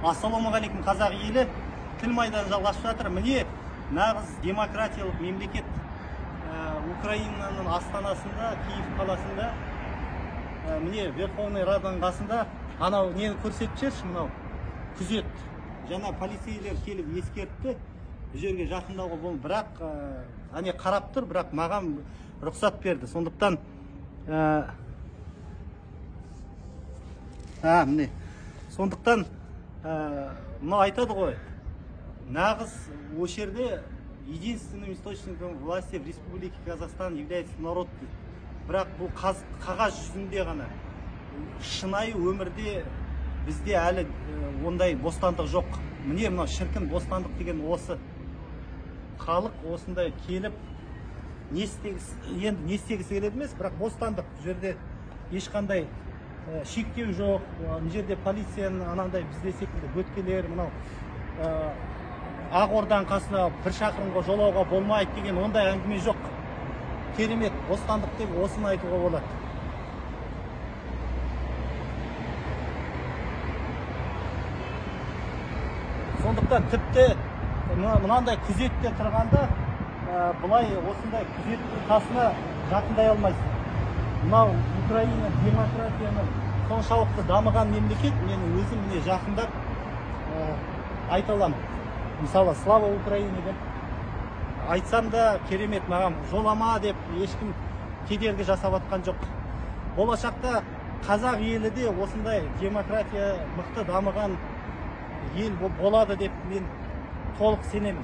Ассалаумағалейкум қазақ елі, тіл майданы жалғасып жатыр. Міне нағыз демократиялық мемлекет Украинаның астанасында, Киев қаласында, міне Верховный Раданың қасында анау нені көрсетіп жүрші, мынау күзет. Жаңа полицейлер келіп ескертті, бұл жерге жақындауға бол, бірақ әне қарап тұр, бірақ маған рұқсат берді. Сондықтан міне сондықтан мынау айтады ғой, нағыз осы жерде единственным источником власти в Республике Казахстан является народ. Бірақ бұл қағаз жүзінде ғана, шынайы өмірде бізде әлі ондай бостандық жоқ. Міне мынау шіркін бостандық деген осы. Халық осындай келіп не істегісі келеді емес, бірақ бостандық. Бұл жерде ешқандай шектеу жоқ. Бұл жерде полицияның анандай бізде секілді бөткелер, мынау Ақорданың қасына бір шақырымға жолауға болмайды деген ондай әңгіме жоқ. Керемет бостандық деп осыны айтуға болады. Сондықтан тіпті мынандай күзетте тұрғанда бұлай осындай күзеттің қасына жақындай алмайсың. Мынау Украина демократияның соншалықты дамыған мемлекет, менің өзім міне жақындап айта аламын. Мысалы, слава Украине деп айтсам да керемет, маған жолама деп ешкім кедергі жасап атқан жоқ. Болашақта қазақ елі де осындай демократия мықты дамыған ел болады деп мен толық сенемін.